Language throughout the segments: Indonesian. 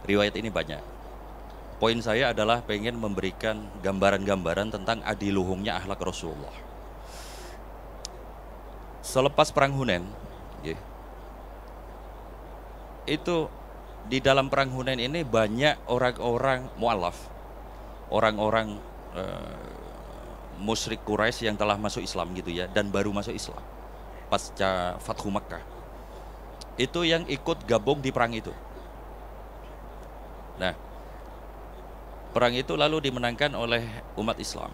Riwayat ini banyak. Poin saya adalah pengen memberikan gambaran-gambaran tentang adiluhungnya akhlak Rasulullah. Selepas perang Hunain, itu di dalam perang Hunain ini banyak orang-orang mu'alaf, orang-orang musyrik Quraisy yang telah masuk Islam gitu ya, dan baru masuk Islam pasca Fathu Makkah. Itu yang ikut gabung di perang itu. Nah, perang itu lalu dimenangkan oleh umat Islam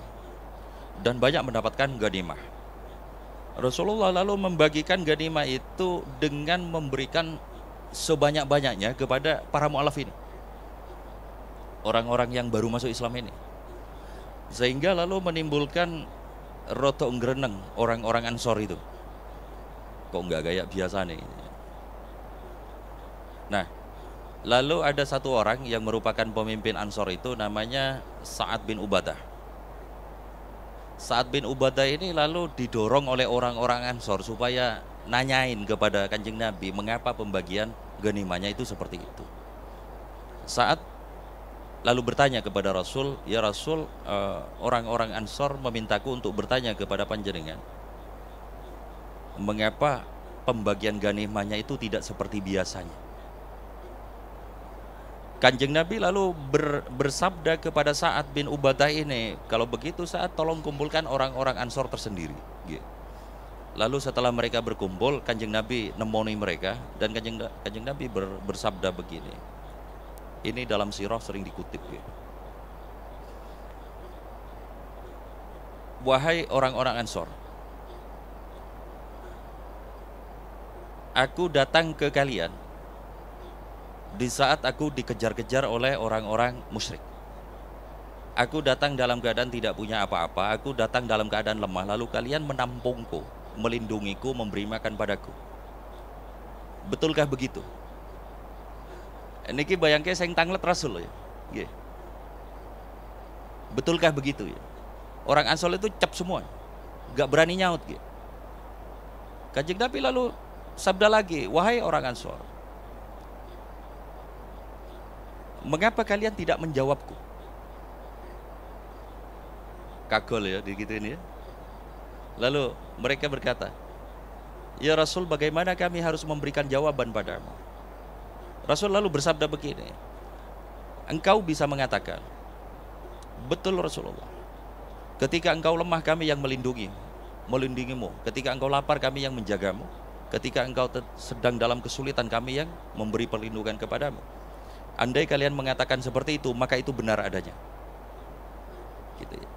dan banyak mendapatkan ghanimah. Rasulullah lalu membagikan ghanimah itu dengan memberikan sebanyak-banyaknya kepada para mu'alaf ini, orang-orang yang baru masuk Islam ini, sehingga lalu menimbulkan roto ngreneng orang-orang Ansor itu. Kok nggak kayak biasa nih? Nah, lalu ada satu orang yang merupakan pemimpin Ansor itu namanya Sa'ad bin Ubadah. Sa'ad bin Ubadah ini lalu didorong oleh orang-orang Ansor supaya nanyain kepada Kanjeng Nabi mengapa pembagian ghanimahnya itu seperti itu. Sa'ad lalu bertanya kepada Rasul, ya Rasul, orang-orang Ansor memintaku untuk bertanya kepada panjenengan, mengapa pembagian ghanimahnya itu tidak seperti biasanya. Kanjeng Nabi lalu bersabda kepada Sa'ad bin Ubadah ini, kalau begitu Sa'ad tolong kumpulkan orang-orang Ansor tersendiri. Lalu setelah mereka berkumpul, Kanjeng Nabi nemoni mereka, dan Kanjeng Nabi bersabda begini. Ini dalam sirah sering dikutip. Wahai orang-orang Ansor, aku datang ke kalian di saat aku dikejar-kejar oleh orang-orang musyrik. Aku datang dalam keadaan tidak punya apa-apa, aku datang dalam keadaan lemah, lalu kalian menampungku, melindungiku, memberi makan padaku. Betulkah begitu? Niki bayangke sing tanglet Rasul ya. Nggih. Betulkah begitu ya? Orang Ansor itu cap semua, gak berani nyaut gitu. Kanjeng Nabi lalu sabda lagi, wahai orang Ansor, mengapa kalian tidak menjawabku? Kagol ya digituin ya. Lalu mereka berkata, ya Rasul, bagaimana kami harus memberikan jawaban padamu? Rasul lalu bersabda begini, engkau bisa mengatakan, betul Rasulullah, ketika engkau lemah kami yang melindungimu, ketika engkau lapar kami yang menjagamu, ketika engkau sedang dalam kesulitan kami yang memberi perlindungan kepadamu. Andai kalian mengatakan seperti itu, maka itu benar adanya. Gitu ya.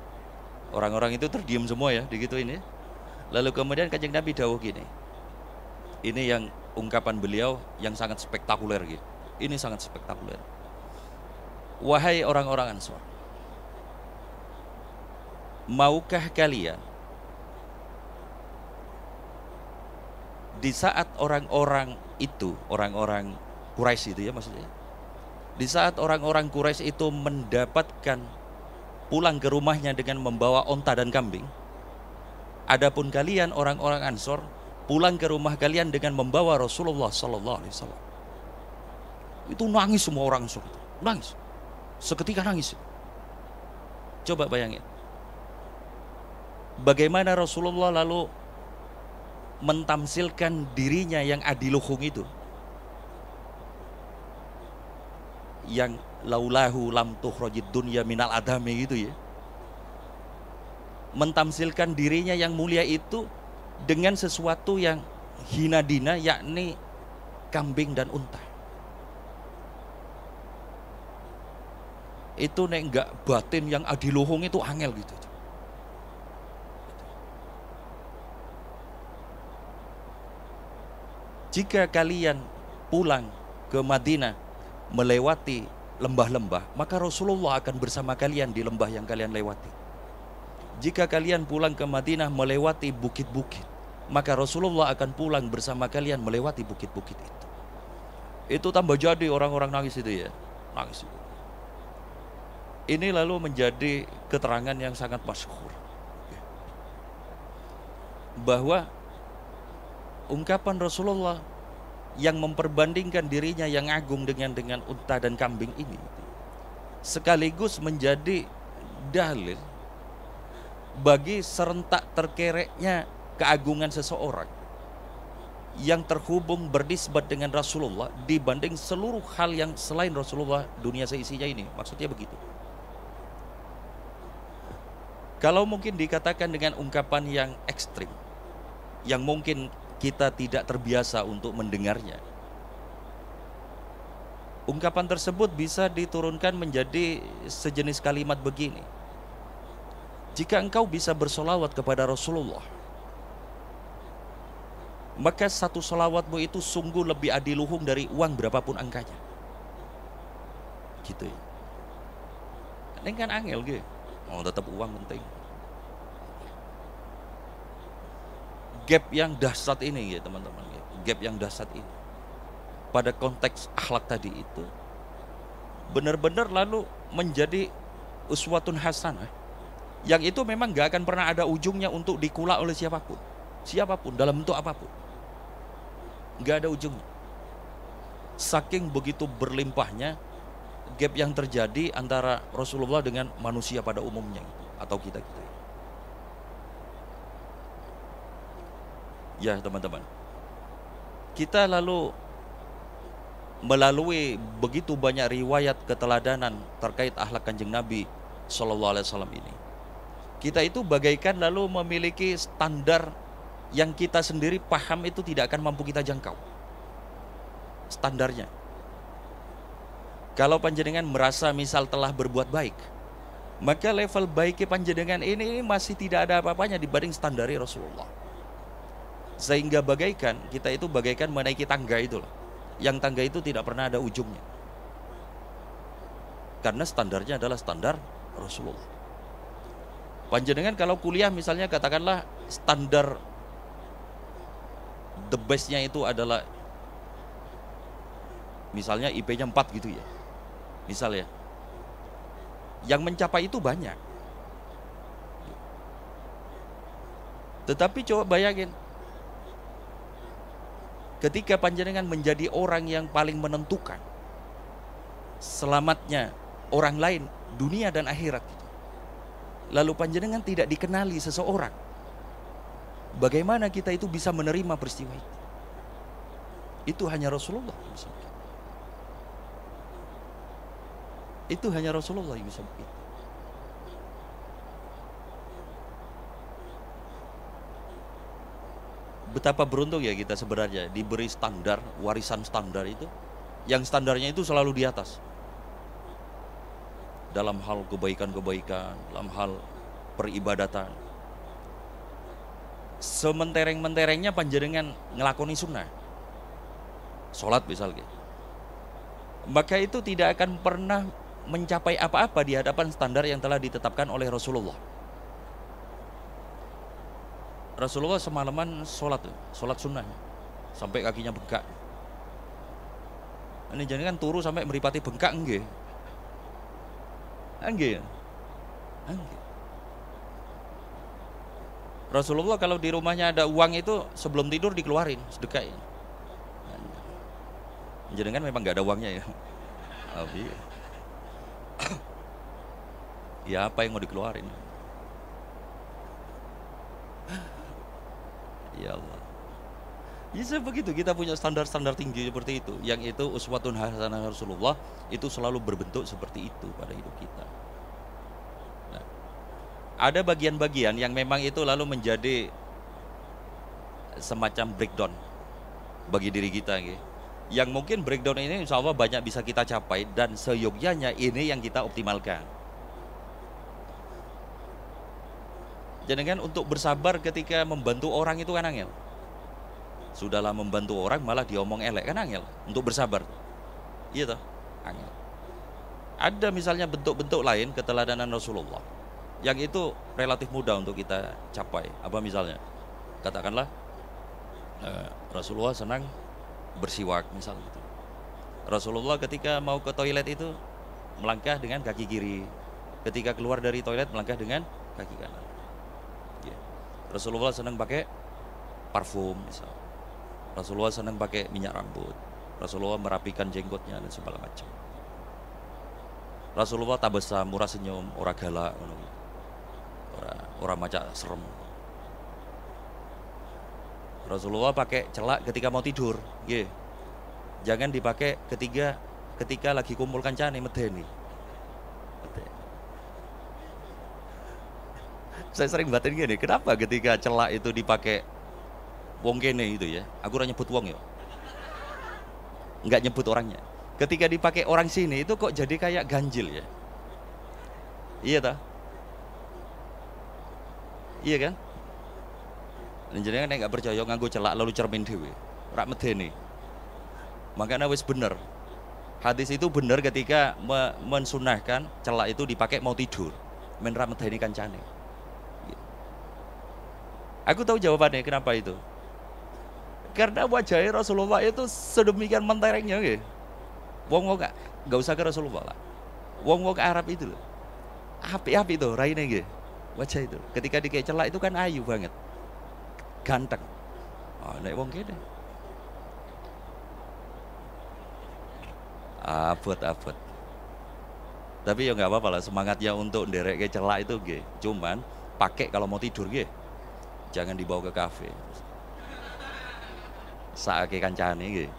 Orang-orang itu terdiam semua ya, digituin ya. Lalu kemudian Kanjeng Nabi dawuh gini. Ini yang ungkapan beliau yang sangat spektakuler gitu. Ini sangat spektakuler. Wahai orang-orang Ansor, maukah kalian di saat orang-orang itu, orang-orang Quraisy itu ya maksudnya, di saat orang-orang Quraisy itu mendapatkan pulang ke rumahnya dengan membawa onta dan kambing, adapun kalian orang-orang Ansor pulang ke rumah kalian dengan membawa Rasulullah sallallahu alaihi wasallam. Itu nangis semua orang Ansor itu. Nangis. Seketika nangis. Coba bayangin. Bagaimana Rasulullah lalu mentamsilkan dirinya yang adiluhung itu, yang laulahu lam tukhrajid dunya minal adami gitu ya, mentamsilkan dirinya yang mulia itu dengan sesuatu yang hina dina, yakni kambing dan unta. Itu nek enggak batin yang adiluhung itu angel gitu. Jika kalian pulang ke Madinah melewati lembah-lembah, maka Rasulullah akan bersama kalian di lembah yang kalian lewati. Jika kalian pulang ke Madinah melewati bukit-bukit, maka Rasulullah akan pulang bersama kalian melewati bukit-bukit itu. Itu tambah jadi orang-orang nangis itu ya, nangis itu. Ini lalu menjadi keterangan yang sangat masyhur bahwa ungkapan Rasulullah yang memperbandingkan dirinya yang agung dengan unta dan kambing ini sekaligus menjadi dalil bagi serentak terkereknya keagungan seseorang yang terhubung bernisbat dengan Rasulullah dibanding seluruh hal yang selain Rasulullah dunia seisinya ini. Maksudnya begitu. Kalau mungkin dikatakan dengan ungkapan yang ekstrim, yang mungkin kita tidak terbiasa untuk mendengarnya, ungkapan tersebut bisa diturunkan menjadi sejenis kalimat begini: jika engkau bisa bersolawat kepada Rasulullah, maka satu solawatmu itu sungguh lebih adiluhung dari uang berapapun angkanya. Gitu ya. Ini kan angel gitu. Oh, tetap uang penting. Gap yang dahsyat ini ya teman-teman. Gap yang dahsyat ini pada konteks akhlak tadi itu benar-benar lalu menjadi uswatun hasanah yang itu memang gak akan pernah ada ujungnya untuk dikulak oleh siapapun dalam bentuk apapun, gak ada ujungnya. Saking begitu berlimpahnya gap yang terjadi antara Rasulullah dengan manusia pada umumnya atau kita. Ya teman-teman, kita lalu melalui begitu banyak riwayat keteladanan terkait akhlak Kanjeng Nabi Shallallahu Alaihi Wasallam ini, kita itu bagaikan lalu memiliki standar yang kita sendiri paham itu tidak akan mampu kita jangkau standarnya. Kalau panjenengan merasa misal telah berbuat baik, maka level baiknya panjenengan ini masih tidak ada apa-apanya dibanding standari Rasulullah. Sehingga bagaikan kita itu bagaikan menaiki tangga itu loh, yang tangga itu tidak pernah ada ujungnya, karena standarnya adalah standar Rasulullah. Panjenengan kalau kuliah misalnya katakanlah standar the bestnya itu adalah misalnya IP-nya 4 gitu ya, misalnya, yang mencapai itu banyak. Tetapi coba bayangin, ketika panjenengan menjadi orang yang paling menentukan selamatnya orang lain dunia dan akhirat, lalu panjenengan tidak dikenali seseorang, bagaimana kita itu bisa menerima peristiwa itu? Itu hanya Rasulullah yang bisa begitu. Itu hanya Rasulullah yang bisa begitu. Betapa beruntung ya kita sebenarnya diberi standar, warisan standar itu, yang standarnya itu selalu di atas dalam hal kebaikan-kebaikan, dalam hal peribadatan. Sementereng-menterengnya panjenengan ngelakoni sunnah, sholat misalnya, maka itu tidak akan pernah mencapai apa-apa di hadapan standar yang telah ditetapkan oleh Rasulullah. Rasulullah semalaman sholat sunnah sampai kakinya bengkak. Ini jangan turu sampai meripati bengkak enggak? Enggak. Rasulullah kalau di rumahnya ada uang itu sebelum tidur dikeluarin sedekah. Jangan memang nggak ada uangnya ya. Ya apa yang mau dikeluarin? Ya Allah. Ya begitu, kita punya standar-standar tinggi seperti itu, yang itu uswatun hasanah Rasulullah itu selalu berbentuk seperti itu pada hidup kita. Nah, ada bagian-bagian yang memang itu lalu menjadi semacam breakdown bagi diri kita, yang mungkin breakdown ini insya Allah banyak bisa kita capai, dan seyogyanya ini yang kita optimalkan. Jangan untuk bersabar ketika membantu orang itu kan angel. Sudahlah membantu orang malah diomong elek kan angel. Untuk bersabar, iya toh, angel. Ada misalnya bentuk-bentuk lain keteladanan Rasulullah yang itu relatif mudah untuk kita capai. Apa misalnya? Katakanlah Rasulullah senang bersiwak misalnya gitu. Rasulullah ketika mau ke toilet itu melangkah dengan kaki kiri, ketika keluar dari toilet melangkah dengan kaki kanan. Rasulullah senang pakai parfum misal. Rasulullah senang pakai minyak rambut. Rasulullah merapikan jenggotnya dan segala macam. Rasulullah tabasa murah senyum, ora galak, ora macak serem. Rasulullah pakai celak ketika mau tidur, nggih. Jangan dipakai ketika lagi kumpul kancane medeni. Saya sering batin gini, kenapa ketika celak itu dipakai wong kene itu ya? Aku ora nyebut wong ya. Enggak nyebut orangnya. Ketika dipakai orang sini itu kok jadi kayak ganjil ya? Iya toh? Iya kan? Jenengan nek gak percaya nganggo celak lalu cermin dhewe. Ora medeni. Makanya wis bener. Hadis itu bener ketika mensunahkan celak itu dipakai mau tidur. Men ra medeni kancane. Aku tahu jawabannya kenapa itu. Karena wajahnya Rasulullah itu sedemikian menterengnya nggih. Wong-wong gak usah ke Rasulullah lah. Wong-wong Arab itu loh. Api-api itu raine nggih. Wajah itu. Ketika dikei celak itu kan ayu banget. Ganteng. Oh, nek wong kene. Abot-abot. Tapi ya nggak apa-apa lah, semangatnya untuk nderek ke celak itu nggih. Cuman pakai kalau mau tidur nggih. Jangan dibawa ke kafe. Saake kancane nggih.